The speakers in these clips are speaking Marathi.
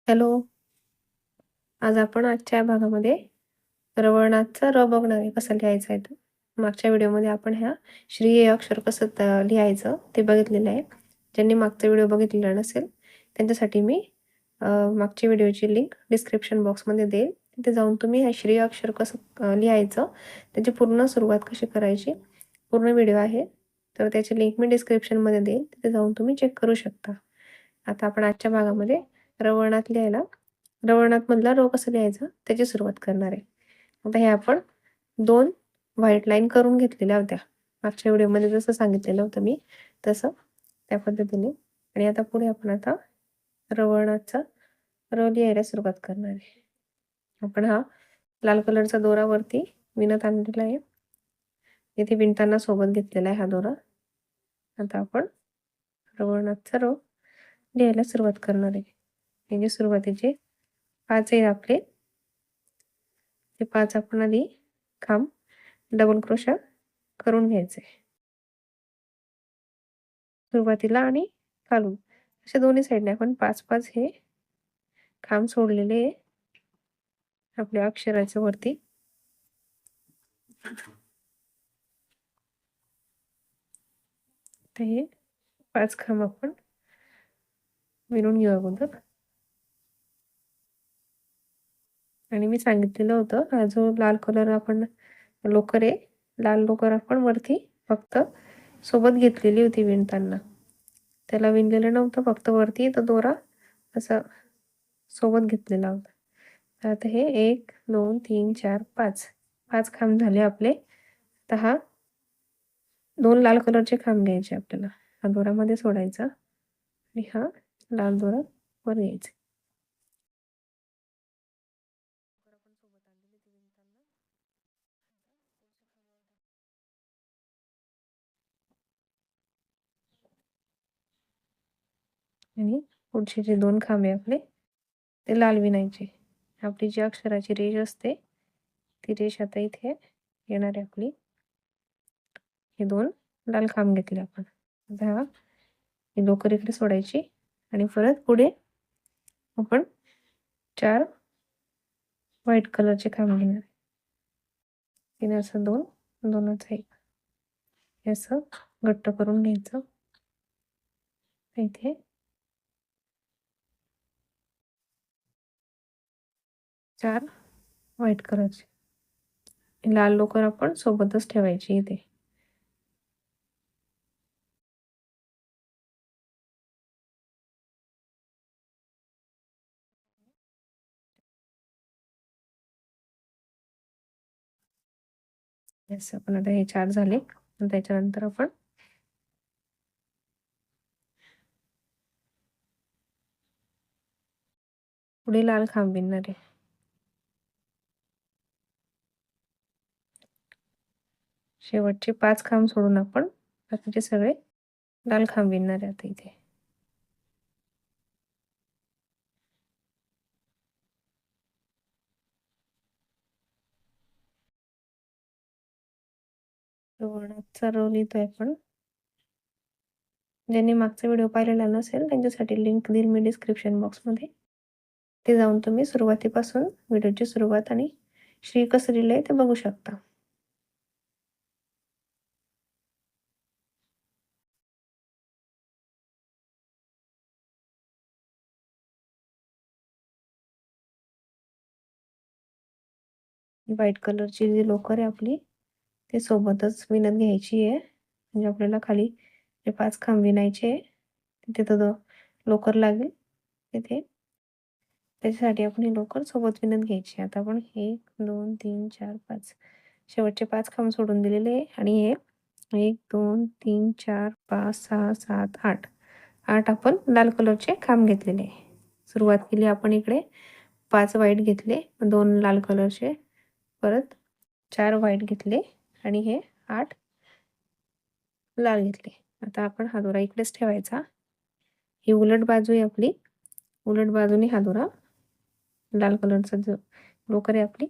हॅलो. आज आपण आजच्या भागामध्ये रवळनाथचा र बघणार आहे, कसा लिहायचा आहे तो. मागच्या व्हिडिओमध्ये आपण ह्या श्री हे अक्षर कसं लिहायचं ते बघितलेलं आहे. ज्यांनी मागचा व्हिडिओ बघितलेला नसेल त्यांच्यासाठी मी मागच्या व्हिडिओची लिंक डिस्क्रिप्शन बॉक्समध्ये देईल. तिथे जाऊन तुम्ही ह्या श्री अक्षर कसं लिहायचं, त्याची पूर्ण सुरुवात कशी करायची, पूर्ण व्हिडिओ आहे. तर त्याची लिंक मी डिस्क्रिप्शनमध्ये देईल. तिथे जाऊन तुम्ही चेक करू शकता. आता आपण आजच्या भागामध्ये रवळनाथ लिहायला रवळनाथमधला र कसं लिहायचं त्याची सुरुवात करणार आहे. आता हे आपण 2 व्हाईट लाईन करून घेतलेल्या होत्या. मागच्या व्हिडिओमध्ये जसं सांगितलेलं होतं मी तसं त्या पद्धतीने. आणि आता पुढे आपण आता रवळनाथचा र लिहायला सुरुवात करणार आहे. आपण हा लाल कलरचा दोरा वरती विणत आणलेला आहे. इथे विणताना सोबत घेतलेला आहे हा दोरा. आता आपण रवळनाथचा र लिहायला सुरुवात करणार आहे. हे जे सुरुवातीचे 5 आहेत आपले, ते 5 आपण आधी खांब डबल क्रोशा करून घ्यायचे सुरुवातीला आणि खालून अशा दोन्ही साईडने आपण 5-5 हे खांब सोडलेले आपल्या अक्षराच्या वरती. तर हे 5 खांब आपण विणून घेऊ अगोदर. आणि मी सांगितलेलं होतं हा जो लाल कलर आपण लोकर आहे, लाल लोकर आपण वरती फक्त सोबत घेतलेली होती विणताना. त्याला विणलेलं नव्हतं, फक्त वरती तो दोरा असा सोबत घेतलेला होता. तर आता हे 1 2 3 4 5 5 खांब झाले आपले. तर हा 2 लाल कलरचे खांब घ्यायचे आपल्याला. हा दोरामध्ये सोडायचा आणि हा लाल दोरा वर घ्यायचा. आणि पुढचे जे 2 खांब आहे आपले ते लाल विणायचे. आपली जी अक्षराची रेष असते ती रेष आता इथे येणार आहे आपली. हे 2 लाल खांब घेतले आपण. आता ही लोकर इकडे सोडायची आणि परत पुढे आपण 4 व्हाईट कलरचे खांब घेणार. तिने असं 2 2च 1 हे असं घट्ट करून घ्यायचं. इथे 4 व्हाईट कलरचे लाल लोकर आपण सोबतच ठेवायची इथे. असं आपण आता हे 4 झाले. त्याच्यानंतर आपण पुढे लाल खांब विणणार आहे. शेवटचे 5 खांब सोडून आपण बाकीचे सगळे लाल खांब विणणार आहे आता इथे. रवळनाथचा र लिहितोय आपण. ज्यांनी मागचा व्हिडिओ पाहिलेला नसेल त्यांच्यासाठी लिंक देईल मी डिस्क्रिप्शन बॉक्समध्ये. ते जाऊन तुम्ही सुरुवातीपासून व्हिडिओची सुरुवात आणि श्री कसं लिहिलंय ते बघू शकता. व्हाईट कलरची जी लोकर आहे आपली ते सोबतच विणत घ्यायची आहे. म्हणजे आपल्याला खाली जे 5 खांब विणायचे आहे तिथे तर लोकर लागेल तिथे. त्याच्यासाठी आपण ही लोकर सोबत विणत घ्यायची. आता आपण 1 2 3 4 5 शेवटचे 5 खांब सोडून दिलेले आहे. आणि हे 1 2 3 4 5 6 7 8 8 आपण लाल कलरचे खांब घेतलेले आहे. सुरुवात केली आपण इकडे 5 व्हाईट घेतले, 2 लाल कलरचे, परत 4 व्हाईट घेतले आणि हे 8 लाल घेतले. आता आपण हा दोरा इकडेच ठेवायचा. ही उलट बाजू आहे आपली. उलट बाजूने हा दोरा लाल कलरचा जो लोकर आहे आपली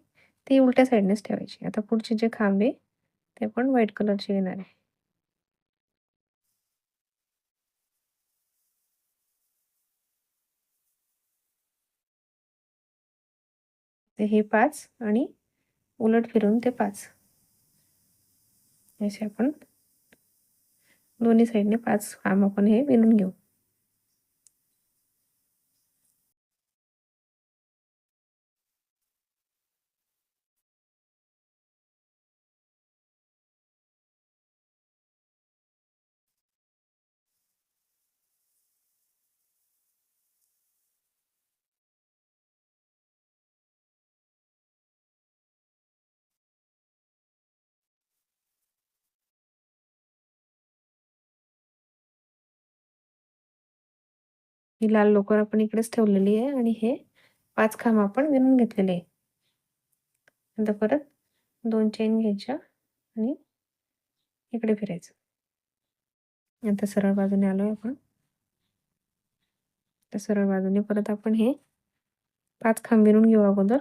ती उलट्या साईडनेच ठेवायची. आता पुढचे जे खांब आहे ते आपण व्हाईट कलरचे घेणार आहे. ते हे 5 आणि उलट फिरून ते 5 असे आपण दोन्ही साईडने 5 खांब आपण हे विणून घेऊ. ही लाल लोकर आपण इकडेच ठेवलेली आहे आणि हे 5 खांब आपण विणून घेतलेले आहे. आता परत 2 चेन घ्यायच्या आणि इकडे फिरायचं. आता सरळ बाजूने आलोय आपण. तर सरळ बाजूने परत आपण हे 5 खांब विणून घेऊ अगोदर.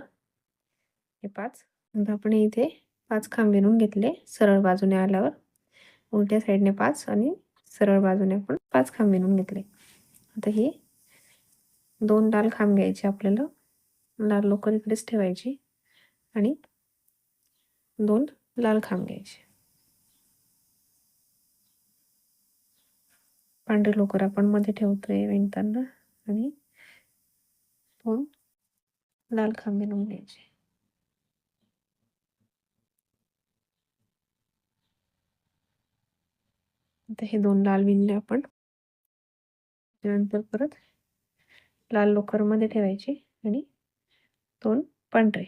हे 5. आता आपण इथे 5 खांब विणून घेतले सरळ बाजूने आल्यावर. उलट्या साईडने 5 आणि सरळ बाजूने आपण 5 खांब विणून घेतले. आता ही 2 लाल खांब घ्यायचे आपल्याला. लाल लोकर इकडेच ठेवायची आणि 2 लाल खांब घ्यायचे. पांढरी लोकर आपण मध्ये ठेवतोय विणताना आणि 2 लाल खांब विणून घ्यायचे. आता हे 2 लाल विणले आपण. त्यानंतर परत लाल लोकर मध्ये ठेवायची आणि 2 पांढरे.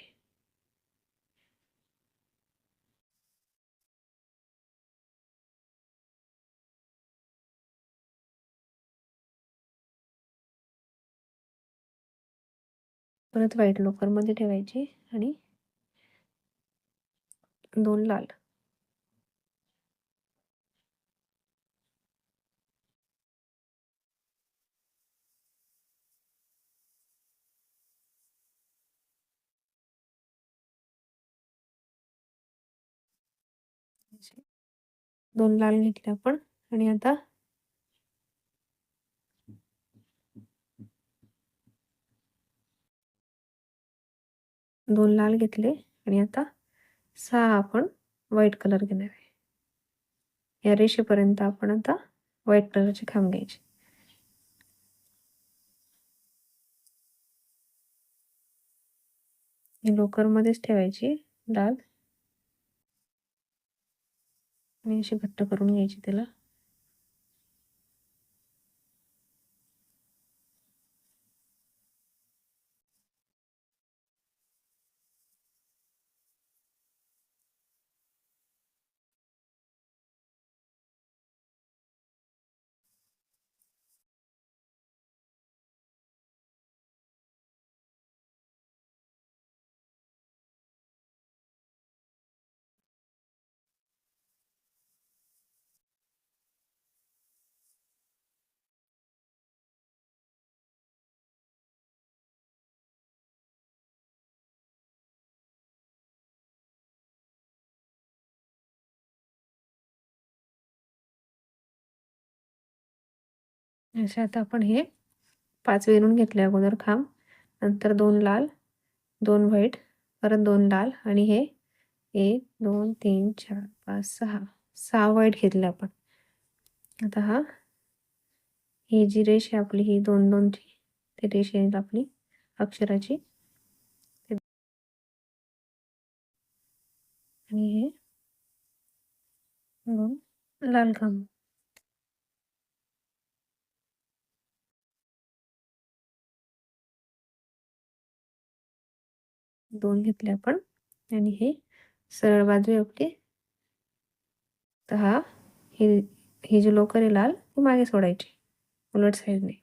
परत व्हाईट लोकर मध्ये ठेवायची आणि 2 लाल. असे 2 लाल घेतले आपण आणि आता 2 लाल घेतले आणि आता 6 आपण व्हाईट कलर घेणार आहे. या रेषेपर्यंत आपण आता व्हाईट कलरचे खांब घ्यायचे. ही लोकर मध्येच ठेवायची लाल आणि अशी घट्ट करून घ्यायची त्याला. असे आता आपण हे 5 विणून घेतले अगोदर खांब. नंतर 2 लाल, 2 व्हाईट, परत 2 लाल आणि हे 1 2 3 4 5 6 6 व्हाईट घेतले आपण. आता ही जी रेष आहे आपली ही 2 2 ची ती रेष येईल आपली अक्षराची. आणि हे 2 लाल खांब. 2 घेतले आपण आणि हे सरळ बाजू आहे आपली. तर ही जी लोकर आहे लाल ती मागे सोडायची उलट साईडने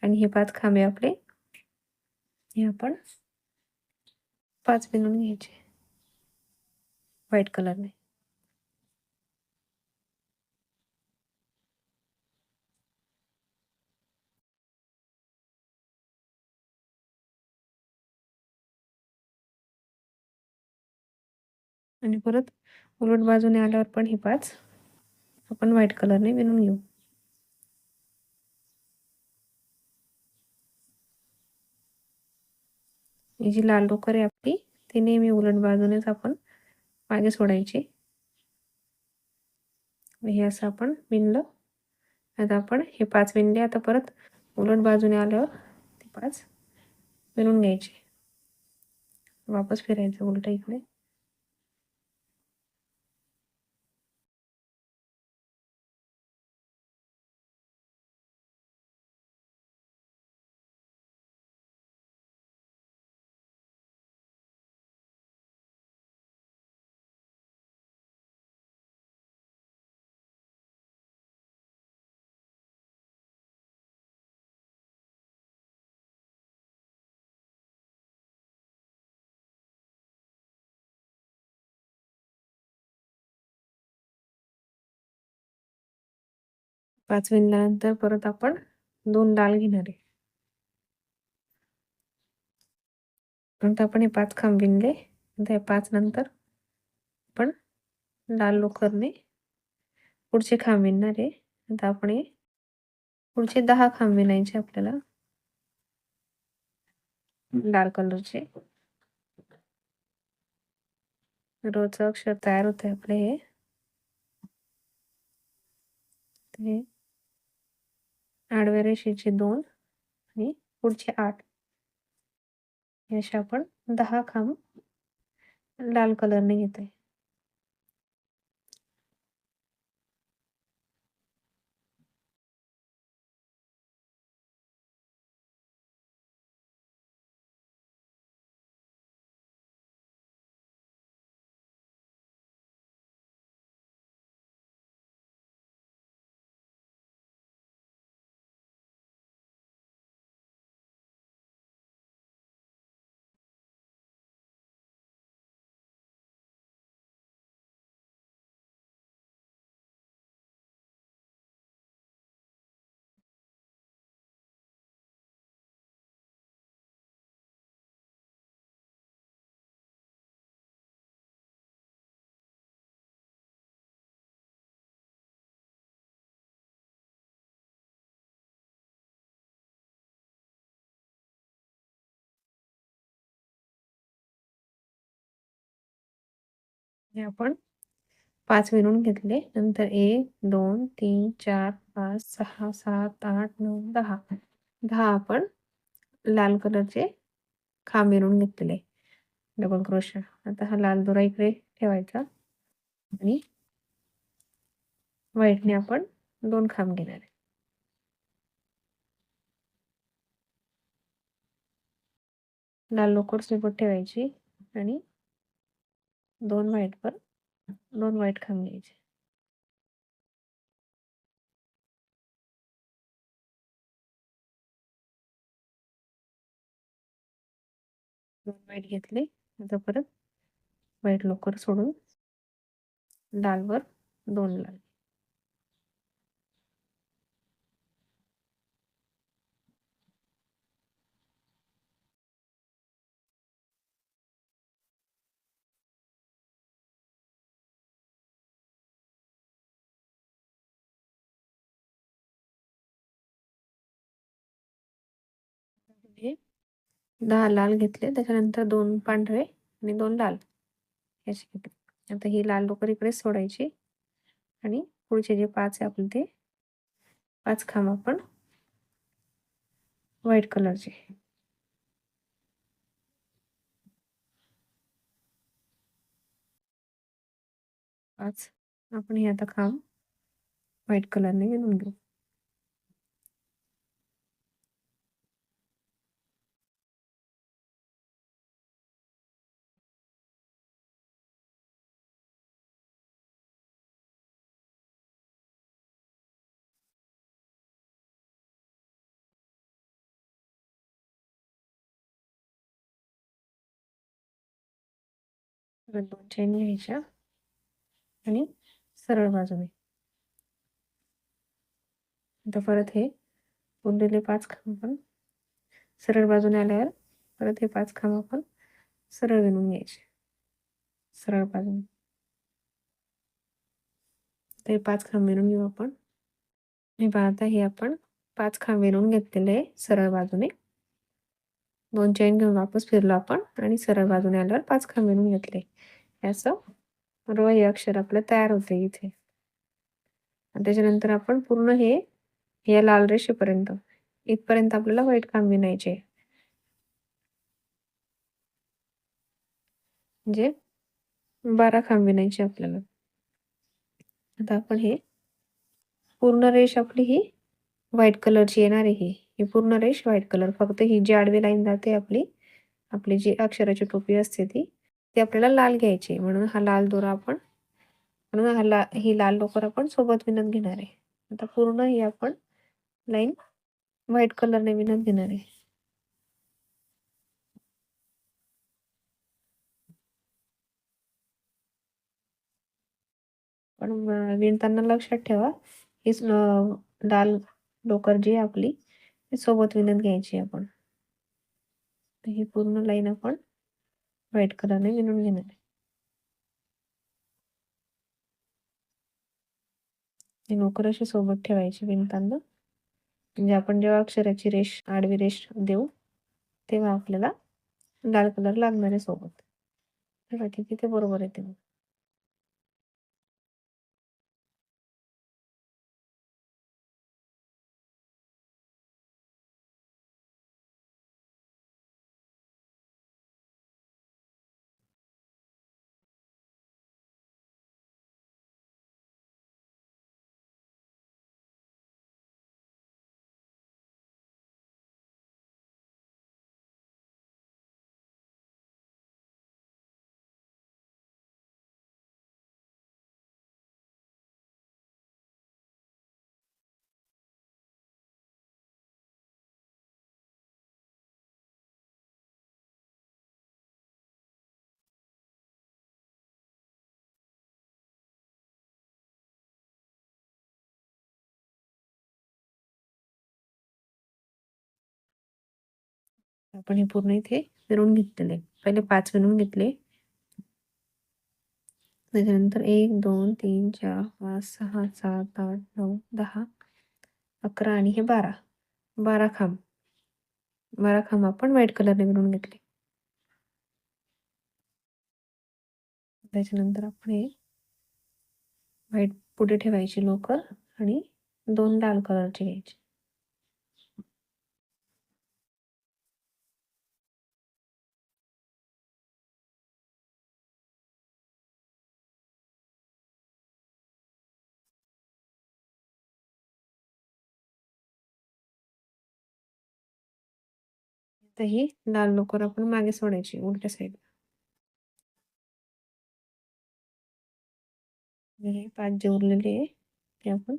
आणि हे 5 खांबे आपले हे आपण 5 विणून घ्यायचे व्हाईट कलरने. आणि परत उलट बाजूने आल्यावर पण हे 5 आपण व्हाईट कलरने विणून घेऊ. ही जी लाल लोकर आहे आपली ती नेहमी उलट बाजूनेच आपण मागे सोडायची. हे असं आपण विणलं. आता आपण हे 5 विणले. आता परत उलट बाजूने आल्यावर ते 5 विणून घ्यायचे. वापस फिरायचं उलट इकडे. पाच विणल्यानंतर परत आपण 2 डाल घेणार आहे. नंतर आपण हे 5 खांब विणले. आता हे 5 नंतर आपण लाल लोकरने पुढचे खांब विणणार आहे. आता आपण हे पुढचे 10 खांब विणायचे आपल्याला लाल कलरचे. रोजचं अक्षर तयार होते आपले हे. आडव्या रेषेचे 2 आणि पुढचे 8 असे आपण 10 खांब लाल कलरने घेतोय. हे आपण 5 विणून घेतले. नंतर 1 2 3 4 5 6 7 8 9 10 10 आपण लाल कलरचे खांब विणून घेतलेले डबल क्रोशा. आता हा लाल दोरा इकडे ठेवायचा आणि व्हाईटने आपण 2 खांब घेणार आहे. लाल लोकर सोबत ठेवायची आणि 2 व्हाईटवर 2 व्हाईट खांब घ्यायचे. दोन व्हाईट घेतले. आता परत व्हाईट लोकर सोडून लालवर 2 लाल. हे 10 लाल घेतले. त्याच्यानंतर 2 पांढरे आणि 2 लाल असे घेतले. आता ही लाल लोकर इकडे सोडायची आणि पुढचे जे 5 आहे आपले ते 5 खांब आपण व्हाईट कलरचे 5 आपण हे आता खांब व्हाईट कलरने विणून घेऊ. परत 2 चेन घ्यायच्या आणि सरळ बाजूने. आता परत हे उरलेले 5 खांब आपण सरळ बाजूने आल्यावर परत हे 5 खांब आपण सरळ विणून घ्यायचे सरळ बाजूने. ते 5 खांब विणून घेऊ आपण. हे पहा आता हे आपण 5 खांब विणून घेतलेले आहे सरळ बाजूने. 2 चेन घेऊन वापस फिरलो आपण आणि सरळ बाजूने आल्यावर 5 खांब विणून घेतले. असं र हे अक्षर आपलं तयार होते इथे. आणि त्याच्यानंतर आपण पूर्ण हे या लाल रेषेपर्यंत इथपर्यंत आपल्याला व्हाईट खांब विणायचे. म्हणजे 12 खांब विणायचे आपल्याला. आता आपण हे पूर्ण रेष आपली ही व्हाईट कलरची येणार आहे ही पूर्ण रेष व्हाईट कलर. फक्त ही जी आडवी लाईन जाते आपली जी अक्षराची टोपी असते ती आपल्याला लाल घ्यायची. म्हणून हा लाल दोरा आपण म्हणून ही लाल लोकर आपण सोबत विणत घेणार आहे. आता पूर्ण ही आपण लाईन व्हाईट कलरने विणत घेणार आहे. पण विणताना लक्षात ठेवा ही लाल लोकर जी आहे आपली ती सोबत विणत घ्यायची आपण. ही पूर्ण लाईन आपण व्हाईट कलरने विणून घेणार आहे. ही लोकर अशी सोबत ठेवायची विणताना. म्हणजे आपण जेव्हा अक्षराची रेष आडवी रेष देऊ तेव्हा आपल्याला लाल कलर लागणार आहे सोबत. तेव्हा तिथे बरोबर येते. आपण हे पूर्ण इथे विणून घेतलेले. पहिले 5 विणून घेतले. त्याच्यानंतर 1 2 3 4 5 6 7 8 9 10 11 आणि हे 12 खांब. 12 खांब आपण व्हाईट कलरने विणून घेतले. त्याच्यानंतर आपण हे व्हाईट पुढे ठेवायची लोकर आणि 2 लाल कलरची घ्यायची. तर ही लाल लोकर आपण मागे सोडायची उलट्या साईड. हे 5 जे उरलेले आहे ते आपण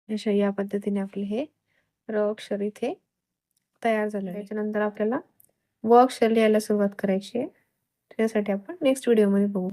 अशा या पद्धतीने आपले हे र अक्षर इथे तयार झाले. त्याच्यानंतर आपल्याला व अक्षर लिहायला सुरुवात करायची आहे. त्यासाठी आपण नेक्स्ट व्हिडिओमध्ये बघू.